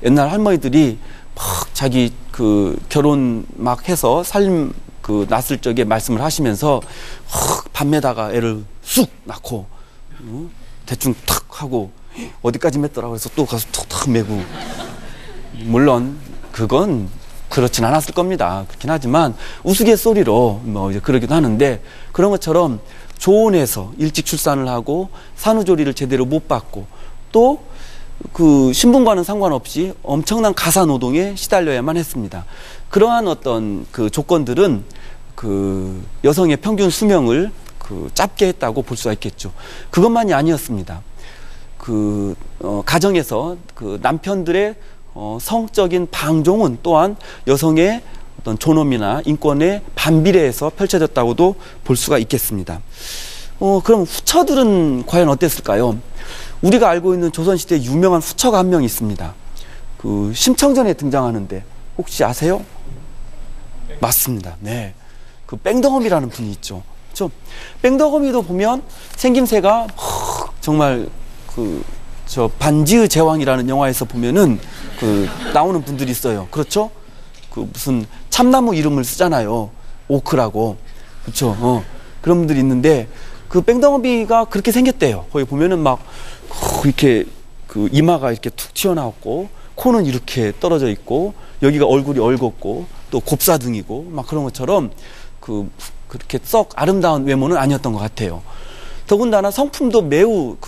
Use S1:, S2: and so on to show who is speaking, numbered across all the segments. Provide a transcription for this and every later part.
S1: 옛날 할머니들이 막 자기 그 결혼 막 해서 살림 그 낳았을 적에 말씀을 하시면서 밤에다가 애를 쑥 낳고 대충 탁 하고 어디까지 맸더라 그래서 또 가서 툭탁 매고, 물론 그건 그렇진 않았을 겁니다. 그렇긴 하지만 우스갯소리로 뭐 이제 그러기도 하는데, 그런 것처럼 조혼해서 일찍 출산을 하고 산후조리를 제대로 못 받고 또 그 신분과는 상관없이 엄청난 가사 노동에 시달려야만 했습니다. 그러한 어떤 그 조건들은 그 여성의 평균 수명을 그 짧게 했다고 볼 수가 있겠죠. 그것만이 아니었습니다. 그 가정에서 그 남편들의 성적인 방종은 또한 여성의 어떤 존엄이나 인권에 반비례해서 펼쳐졌다고도 볼 수가 있겠습니다. 그럼 후처들은 과연 어땠을까요? 우리가 알고 있는 조선시대 유명한 후처가 한 명 있습니다. 그 심청전에 등장하는데 혹시 아세요? 맞습니다. 네, 그 뺑덕엄이라는 분이 있죠. 그렇죠? 뺑덕엄이도 보면 생김새가 정말 그 저 반지의 제왕이라는 영화에서 보면은 그 나오는 분들이 있어요. 그렇죠? 그 무슨 참나무 이름을 쓰잖아요. 오크라고. 그렇죠? 그런 분들이 있는데 그 뺑덕엄이가 그렇게 생겼대요. 거기 보면은 막 이렇게 그 이마가 이렇게 툭 튀어나왔고 코는 이렇게 떨어져 있고 여기가 얼굴이 얼겁고 또 곱사등이고 막 그런 것처럼 그렇게 썩 아름다운 외모는 아니었던 것 같아요. 더군다나 성품도 매우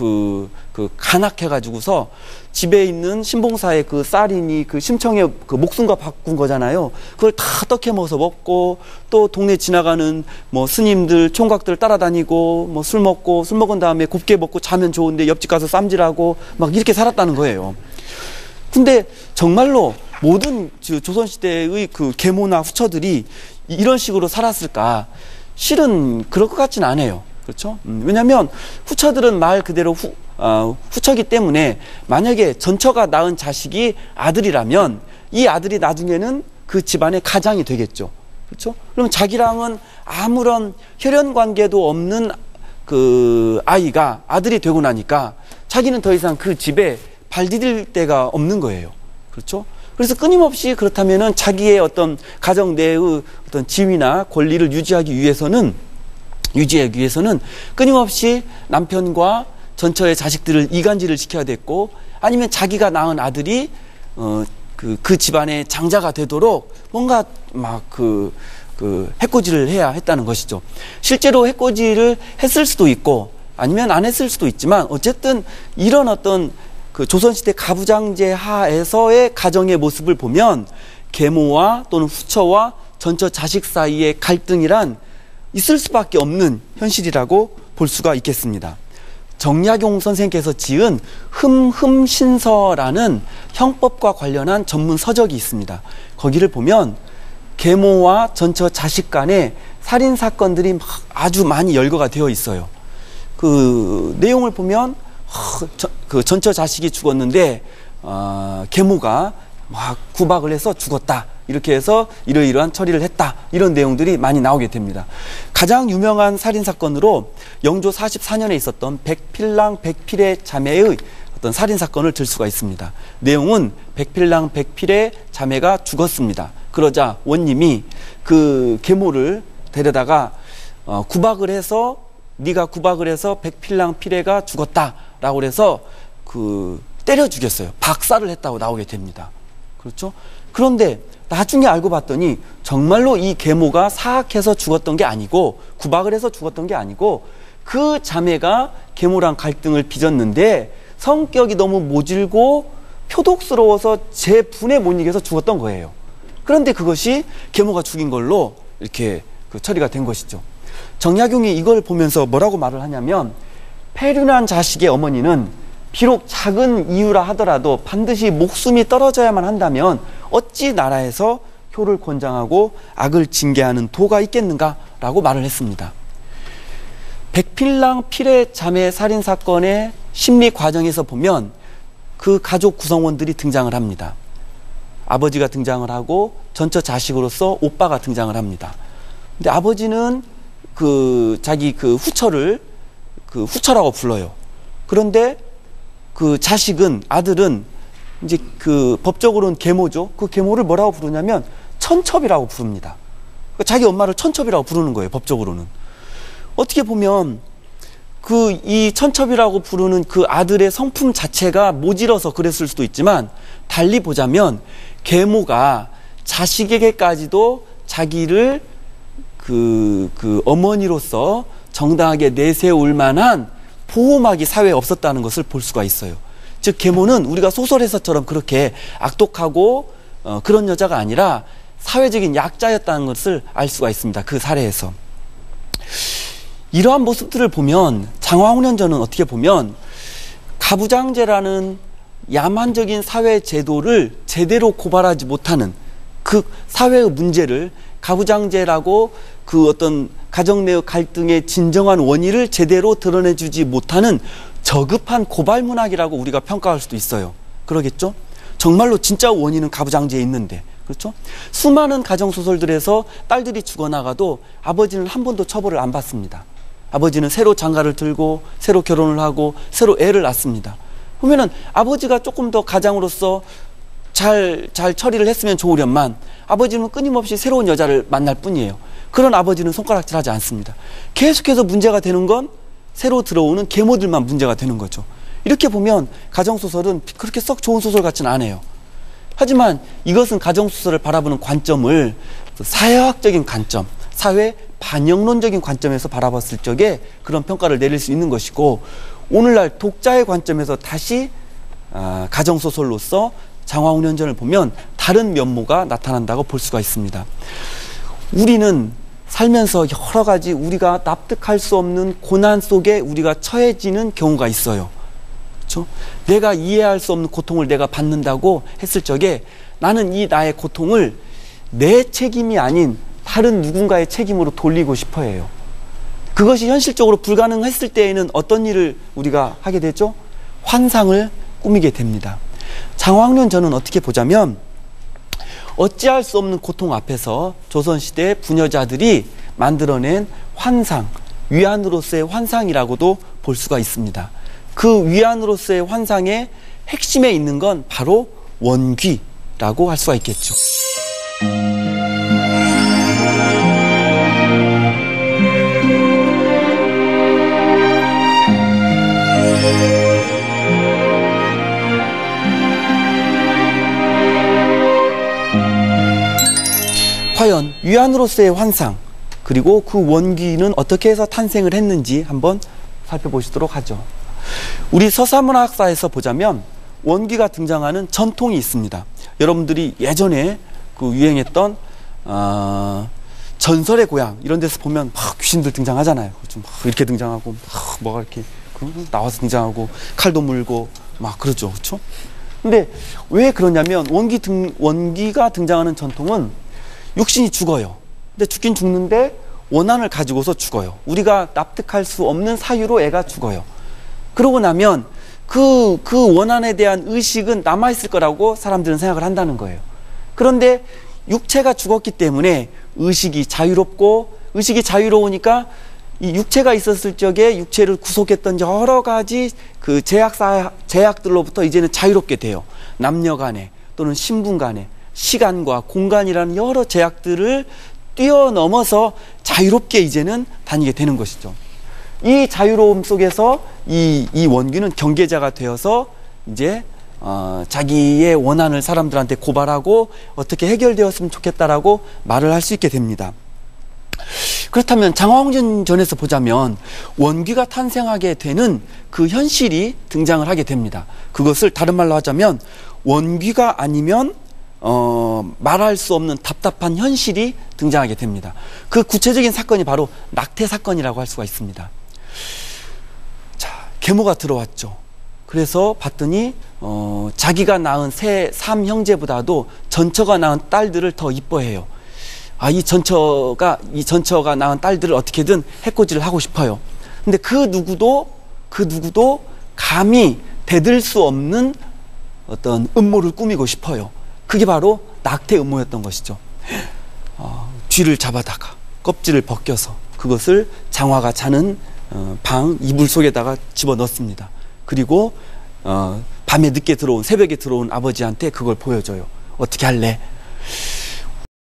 S1: 간악해가지고서 집에 있는 신봉사의 그 쌀이니 그 심청의 그 목숨과 바꾼 거잖아요. 그걸 다 떡해 먹어서 먹고 또 동네 지나가는 뭐 스님들 총각들 따라다니고 뭐 술 먹고 술 먹은 다음에 곱게 먹고 자면 좋은데 옆집 가서 쌈질하고 막 이렇게 살았다는 거예요. 근데 정말로 모든 조선시대의 그 계모나 후처들이 이런 식으로 살았을까? 실은 그럴 것 같진 않아요. 그렇죠? 왜냐하면 후처들은 말 그대로 후처기 때문에 만약에 전처가 낳은 자식이 아들이라면 이 아들이 나중에는 그 집안의 가장이 되겠죠. 그렇죠? 그러면 자기랑은 아무런 혈연 관계도 없는 그 아이가 아들이 되고 나니까 자기는 더 이상 그 집에 발 디딜 데가 없는 거예요. 그렇죠? 그래서 끊임없이 그렇다면은 자기의 어떤 가정 내의 어떤 지위나 권리를 유지하기 위해서는 끊임없이 남편과 전처의 자식들을 이간질을 시켜야 됐고, 아니면 자기가 낳은 아들이 그 집안의 장자가 되도록 뭔가 막 해코지를 해야 했다는 것이죠. 실제로 해코지를 했을 수도 있고 아니면 안 했을 수도 있지만 어쨌든 이런 어떤 그 조선시대 가부장제 하에서의 가정의 모습을 보면 계모와 또는 후처와 전처 자식 사이의 갈등이란 있을 수밖에 없는 현실이라고 볼 수가 있겠습니다. 정약용 선생께서 지은 흠흠신서라는 형법과 관련한 전문 서적이 있습니다. 거기를 보면 계모와 전처 자식 간의 살인 사건들이 아주 많이 열거가 되어 있어요. 그 내용을 보면 그 전처 자식이 죽었는데 계모가 막 구박을 해서 죽었다. 이렇게 해서 이러이러한 처리를 했다. 이런 내용들이 많이 나오게 됩니다. 가장 유명한 살인사건으로 영조 44년에 있었던 백필랑 백필의 자매의 어떤 살인사건을 들 수가 있습니다. 내용은 백필랑 백필의 자매가 죽었습니다. 그러자 원님이 그 계모를 데려다가 구박을 해서 네가 구박을 해서 백필랑 필애가 죽었다라고 그래서 때려 죽였어요. 박살을 했다고 나오게 됩니다. 그렇죠? 그런데 나중에 알고 봤더니 정말로 이 계모가 사악해서 죽었던 게 아니고 구박을 해서 죽었던 게 아니고 그 자매가 계모랑 갈등을 빚었는데 성격이 너무 모질고 표독스러워서 제 분에 못 이겨서 죽었던 거예요. 그런데 그것이 계모가 죽인 걸로 이렇게 처리가 된 것이죠. 정약용이 이걸 보면서 뭐라고 말을 하냐면 폐륜한 자식의 어머니는 비록 작은 이유라 하더라도 반드시 목숨이 떨어져야만 한다면 어찌 나라에서 효를 권장하고 악을 징계하는 도가 있겠는가라고 말을 했습니다. 백필랑 필의 자매 살인 사건의 심리 과정에서 보면 그 가족 구성원들이 등장을 합니다. 아버지가 등장을 하고 전처 자식으로서 오빠가 등장을 합니다. 근데 아버지는 자기 후처를 후처라고 불러요. 그런데 그 자식은, 아들은 이제 그 법적으로는 계모죠. 그 계모를 뭐라고 부르냐면 천첩이라고 부릅니다. 자기 엄마를 천첩이라고 부르는 거예요. 법적으로는. 어떻게 보면 그 이 천첩이라고 부르는 그 아들의 성품 자체가 모질어서 그랬을 수도 있지만, 달리 보자면 계모가 자식에게까지도 자기를 그 어머니로서 정당하게 내세울 만한 보호막이 사회에 없었다는 것을 볼 수가 있어요. 즉 계모는 우리가 소설에서처럼 그렇게 악독하고 그런 여자가 아니라 사회적인 약자였다는 것을 알 수가 있습니다. 그 사례에서. 이러한 모습들을 보면 장화홍련전은 어떻게 보면 가부장제라는 야만적인 사회 제도를 제대로 고발하지 못하는 그 사회의 문제를, 가부장제라고 그 어떤 가정 내의 갈등의 진정한 원인을 제대로 드러내주지 못하는 저급한 고발 문학이라고 우리가 평가할 수도 있어요. 그러겠죠? 정말로 진짜 원인은 가부장제에 있는데, 그렇죠? 수많은 가정소설들에서 딸들이 죽어나가도 아버지는 한 번도 처벌을 안 받습니다. 아버지는 새로 장가를 들고 새로 결혼을 하고 새로 애를 낳습니다. 그러면은 아버지가 조금 더 가장으로서 잘 처리를 했으면 좋으련만 아버지는 끊임없이 새로운 여자를 만날 뿐이에요. 그런 아버지는 손가락질하지 않습니다. 계속해서 문제가 되는 건 새로 들어오는 계모들만 문제가 되는 거죠. 이렇게 보면 가정소설은 그렇게 썩 좋은 소설 같지는 않아요. 하지만 이것은 가정소설을 바라보는 관점을 사회학적인 관점, 사회 반영론적인 관점에서 바라봤을 적에 그런 평가를 내릴 수 있는 것이고, 오늘날 독자의 관점에서 다시 가정소설로서 장화홍련전을 보면 다른 면모가 나타난다고 볼 수가 있습니다. 우리는 살면서 여러 가지 우리가 납득할 수 없는 고난 속에 우리가 처해지는 경우가 있어요. 그렇죠? 내가 이해할 수 없는 고통을 내가 받는다고 했을 적에 나는 이 나의 고통을 내 책임이 아닌 다른 누군가의 책임으로 돌리고 싶어 해요. 그것이 현실적으로 불가능했을 때에는 어떤 일을 우리가 하게 되죠? 환상을 꾸미게 됩니다. 장화홍련전은 어떻게 보자면 어찌할 수 없는 고통 앞에서 조선시대 부녀자들이 만들어낸 환상, 위안으로서의 환상이라고도 볼 수가 있습니다. 그 위안으로서의 환상의 핵심에 있는 건 바로 원귀라고 할 수가 있겠죠. 과연 위안으로서의 환상, 그리고 그 원귀는 어떻게 해서 탄생을 했는지 한번 살펴보시도록 하죠. 우리 서사문학사에서 보자면 원귀가 등장하는 전통이 있습니다. 여러분들이 예전에 그 유행했던 전설의 고향 이런 데서 보면 막 귀신들 등장하잖아요. 좀 이렇게 등장하고 뭐가 이렇게 나와서 등장하고 칼도 물고 막 그러죠. 그렇죠? 근데 왜 그러냐면 원귀가 등장하는 전통은 육신이 죽어요. 근데 죽긴 죽는데 원한을 가지고서 죽어요. 우리가 납득할 수 없는 사유로 애가 죽어요. 그러고 나면 그 원한에 대한 의식은 남아있을 거라고 사람들은 생각을 한다는 거예요. 그런데 육체가 죽었기 때문에 의식이 자유롭고, 의식이 자유로우니까 이 육체가 있었을 적에 육체를 구속했던 여러 가지 그 제약들로부터 이제는 자유롭게 돼요. 남녀 간에 또는 신분 간에 시간과 공간이라는 여러 제약들을 뛰어넘어서 자유롭게 이제는 다니게 되는 것이죠. 이 자유로움 속에서 이 원귀는 경계자가 되어서 이제 자기의 원한을 사람들한테 고발하고 어떻게 해결되었으면 좋겠다라고 말을 할 수 있게 됩니다. 그렇다면 장화홍련전에서 보자면 원귀가 탄생하게 되는 그 현실이 등장을 하게 됩니다. 그것을 다른 말로 하자면 원귀가 아니면 말할 수 없는 답답한 현실이 등장하게 됩니다. 그 구체적인 사건이 바로 낙태 사건이라고 할 수가 있습니다. 자, 계모가 들어왔죠. 그래서 봤더니 자기가 낳은 새 3형제보다도 전처가 낳은 딸들을 더 이뻐해요. 이 전처가 낳은 딸들을 어떻게든 해코지를 하고 싶어요. 근데 그 누구도 감히 대들 수 없는 어떤 음모를 꾸미고 싶어요. 그게 바로 낙태 음모였던 것이죠. 쥐를 잡아다가 껍질을 벗겨서 그것을 장화가 자는 방 이불 속에다가 집어넣습니다. 그리고 밤에 늦게 들어온 새벽에 들어온 아버지한테 그걸 보여줘요. 어떻게 할래?